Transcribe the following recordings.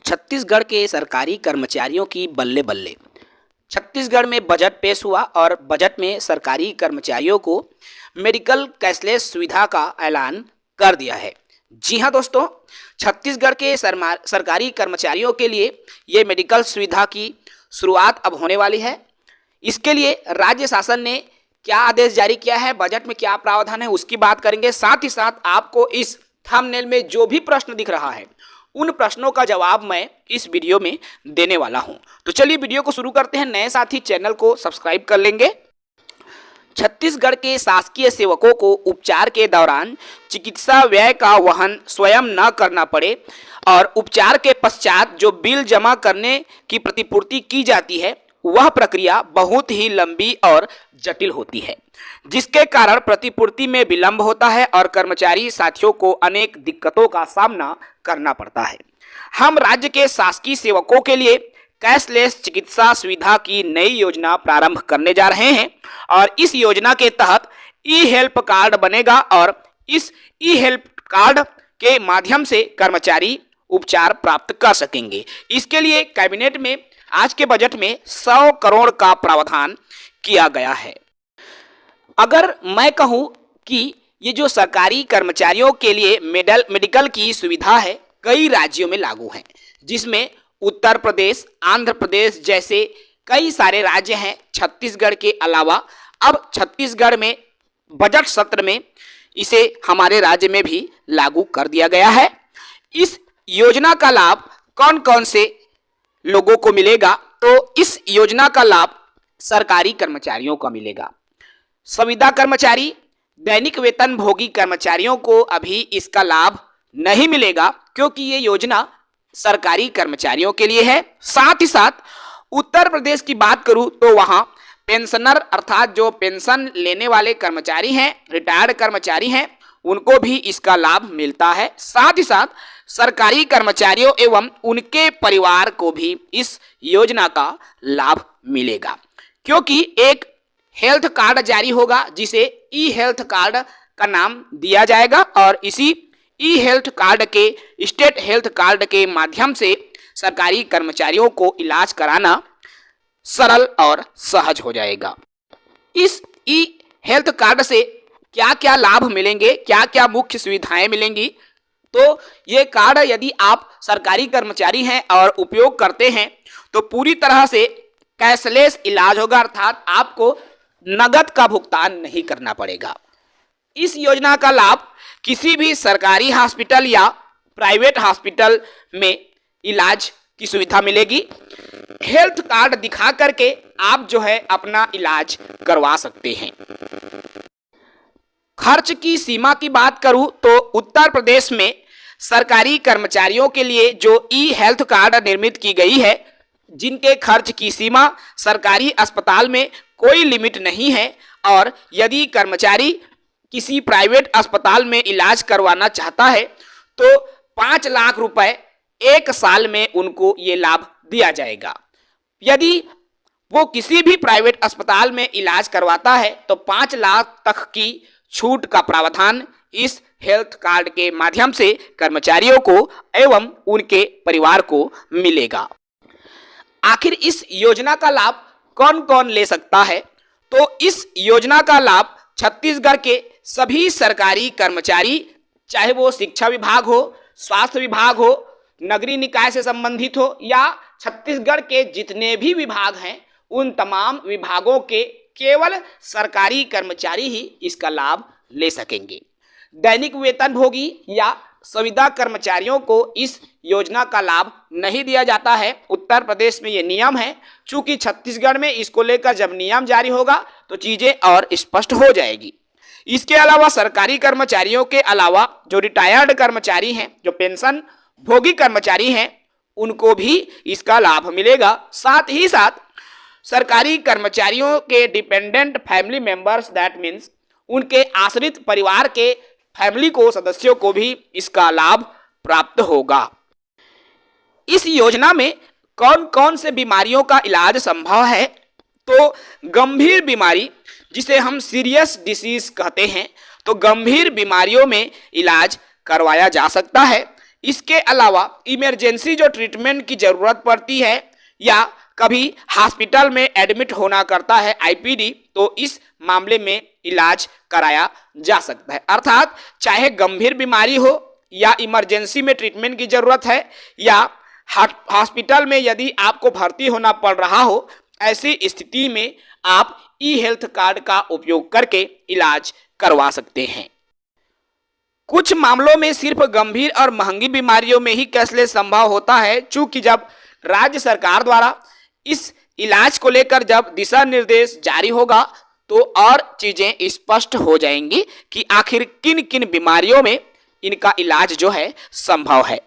छत्तीसगढ़ के सरकारी कर्मचारियों की बल्ले बल्ले। छत्तीसगढ़ में बजट पेश हुआ और बजट में सरकारी कर्मचारियों को मेडिकल कैशलेस सुविधा का ऐलान कर दिया है। जी हाँ दोस्तों, छत्तीसगढ़ के सरकारी कर्मचारियों के लिए ये मेडिकल सुविधा की शुरुआत अब होने वाली है। इसके लिए राज्य शासन ने क्या आदेश जारी किया है, बजट में क्या प्रावधान है, उसकी बात करेंगे। साथ ही साथ आपको इस थंबनेल में जो भी प्रश्न दिख रहा है उन प्रश्नों का जवाब मैं इस वीडियो में देने वाला हूं। तो चलिए वीडियो को शुरू करते हैं। नए साथी चैनल को सब्सक्राइब कर लेंगे। छत्तीसगढ़ के शासकीय सेवकों को उपचार के दौरान चिकित्सा व्यय का वहन स्वयं न करना पड़े और उपचार के पश्चात जो बिल जमा करने की प्रतिपूर्ति की जाती है वह प्रक्रिया बहुत ही लंबी और जटिल होती है, जिसके कारण प्रतिपूर्ति में विलंब होता है और कर्मचारी साथियों को अनेक दिक्कतों का सामना करना पड़ता है। हम राज्य के शासकीय सेवकों के लिए कैशलेस चिकित्सा सुविधा की नई योजना प्रारंभ करने जा रहे हैं और इस योजना के तहत ई हेल्प कार्ड बनेगा और इस ई हेल्प कार्ड के माध्यम से कर्मचारी उपचार प्राप्त कर सकेंगे। इसके लिए कैबिनेट में आज के बजट में 100 करोड़ का प्रावधान किया गया है। अगर मैं कहूं कि ये जो सरकारी कर्मचारियों के लिए मेडिकल की सुविधा है कई राज्यों में लागू है, जिसमें उत्तर प्रदेश, आंध्र प्रदेश जैसे कई सारे राज्य हैं। छत्तीसगढ़ के अलावा अब छत्तीसगढ़ में बजट सत्र में इसे हमारे राज्य में भी लागू कर दिया गया है। इस योजना का लाभ कौन कौन से लोगों को मिलेगा? तो इस योजना का लाभ सरकारी कर्मचारियों को मिलेगा। संविदा कर्मचारी, दैनिक वेतन भोगी कर्मचारियों को अभी इसका लाभ नहीं मिलेगा क्योंकि ये योजना सरकारी कर्मचारियों के लिए है। साथ ही साथ उत्तर प्रदेश की बात करूं तो वहां पेंशनर अर्थात जो पेंशन लेने वाले कर्मचारी हैं, रिटायर्ड कर्मचारी हैं, उनको भी इसका लाभ मिलता है। साथ ही साथ सरकारी कर्मचारियों एवं उनके परिवार को भी इस योजना का लाभ मिलेगा क्योंकि एक हेल्थ कार्ड जारी होगा जिसे ई हेल्थ कार्ड का नाम दिया जाएगा और इसी ई हेल्थ कार्ड के स्टेट हेल्थ कार्ड के माध्यम से सरकारी कर्मचारियों को इलाज कराना सरल और सहज हो जाएगा। इस ई हेल्थ कार्ड से क्या क्या लाभ मिलेंगे, क्या क्या मुख्य सुविधाएं मिलेंगी? तो ये कार्ड यदि आप सरकारी कर्मचारी हैं और उपयोग करते हैं तो पूरी तरह से कैशलेस इलाज होगा, अर्थात आपको नगद का भुगतान नहीं करना पड़ेगा। इस योजना का लाभ किसी भी सरकारी हॉस्पिटल या प्राइवेट हॉस्पिटल में इलाज की सुविधा मिलेगी। हेल्थ कार्ड दिखा करके आप जो है अपना इलाज करवा सकते हैं। खर्च की सीमा की बात करूं तो उत्तर प्रदेश में सरकारी कर्मचारियों के लिए जो ई हेल्थ कार्ड निर्मित की गई है, जिनके खर्च की सीमा सरकारी अस्पताल में कोई लिमिट नहीं है और यदि कर्मचारी किसी प्राइवेट अस्पताल में इलाज करवाना चाहता है तो 5 लाख रुपए एक साल में उनको ये लाभ दिया जाएगा। यदि वो किसी भी प्राइवेट अस्पताल में इलाज करवाता है तो 5 लाख तक की छूट का प्रावधान इस हेल्थ कार्ड के माध्यम से कर्मचारियों को एवं उनके परिवार को मिलेगा। आखिर इस योजना का लाभ कौन कौन ले सकता है? तो इस योजना का लाभ छत्तीसगढ़ के सभी सरकारी कर्मचारी, चाहे वो शिक्षा विभाग हो, स्वास्थ्य विभाग हो, नगरीय निकाय से संबंधित हो या छत्तीसगढ़ के जितने भी विभाग हैं, उन तमाम विभागों के केवल सरकारी कर्मचारी ही इसका लाभ ले सकेंगे। दैनिक वेतन भोगी या संविदा कर्मचारियों को इस योजना का लाभ नहीं दिया जाता है। उत्तर प्रदेश में ये नियम है, चूंकि छत्तीसगढ़ में इसको लेकर जब नियम जारी होगा तो चीजें और स्पष्ट हो जाएगी। इसके अलावा सरकारी कर्मचारियों के अलावा जो रिटायर्ड कर्मचारी हैं, जो पेंशन भोगी कर्मचारी हैं, उनको भी इसका लाभ मिलेगा। साथ ही साथ सरकारी कर्मचारियों के dependent family members, that means उनके आश्रित परिवार के फैमिली को, सदस्यों को भी इसका लाभ प्राप्त होगा। इस योजना में कौन कौन से बीमारियों का इलाज संभव है? तो गंभीर बीमारी, जिसे हम सीरियस डिसीज कहते हैं, तो गंभीर बीमारियों में इलाज करवाया जा सकता है। इसके अलावा इमरजेंसी जो ट्रीटमेंट की जरूरत पड़ती है या कभी हॉस्पिटल में एडमिट होना करता है आईपीडी, तो इस मामले में इलाज कराया जा सकता है। अर्थात चाहे गंभीर बीमारी हो या इमरजेंसी में ट्रीटमेंट की जरूरत है या हॉस्पिटल में यदि आपको भर्ती होना पड़ रहा हो, ऐसी स्थिति में आप ई हेल्थ कार्ड का उपयोग करके इलाज करवा सकते हैं। कुछ मामलों में सिर्फ गंभीर और महंगी बीमारियों में ही कैशलेस संभव होता है। चूंकि जब राज्य सरकार द्वारा इस इलाज को लेकर जब दिशा निर्देश जारी होगा तो और चीजें स्पष्ट हो जाएंगी कि आखिर किन किन बीमारियों में इनका इलाज जो है संभव है।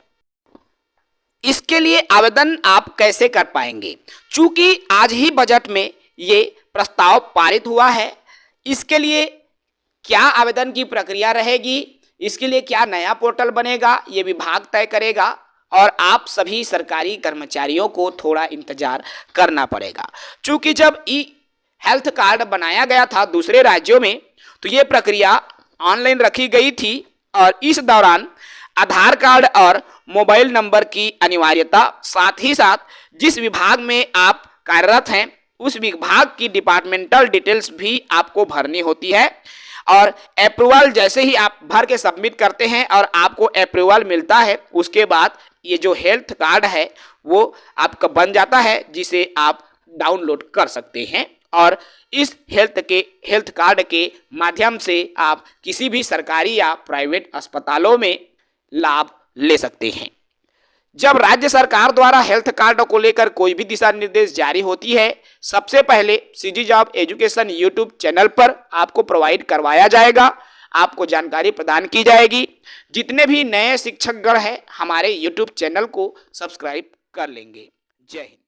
इसके लिए आवेदन आप कैसे कर पाएंगे? चूंकि आज ही बजट में ये प्रस्ताव पारित हुआ है, इसके लिए क्या आवेदन की प्रक्रिया रहेगी, इसके लिए क्या नया पोर्टल बनेगा, ये विभाग तय करेगा और आप सभी सरकारी कर्मचारियों को थोड़ा इंतजार करना पड़ेगा। चूंकि जब ई हेल्थ कार्ड बनाया गया था दूसरे राज्यों में तो ये प्रक्रिया ऑनलाइन रखी गई थी और इस दौरान आधार कार्ड और मोबाइल नंबर की अनिवार्यता, साथ ही साथ जिस विभाग में आप कार्यरत हैं उस विभाग की डिपार्टमेंटल डिटेल्स भी आपको भरनी होती है और अप्रूवल जैसे ही आप भर के सबमिट करते हैं और आपको अप्रूवल मिलता है, उसके बाद ये जो हेल्थ कार्ड है वो आपका बन जाता है, जिसे आप डाउनलोड कर सकते हैं और इस हेल्थ कार्ड के माध्यम से आप किसी भी सरकारी या प्राइवेट अस्पतालों में लाभ ले सकते हैं। जब राज्य सरकार द्वारा हेल्थ कार्ड को लेकर कोई भी दिशा निर्देश जारी होती है, सबसे पहले CG job education YouTube channel पर आपको प्रोवाइड करवाया जाएगा, आपको जानकारी प्रदान की जाएगी। जितने भी नए शिक्षकगण हैं हमारे यूट्यूब चैनल को सब्सक्राइब कर लेंगे। जय हिंद।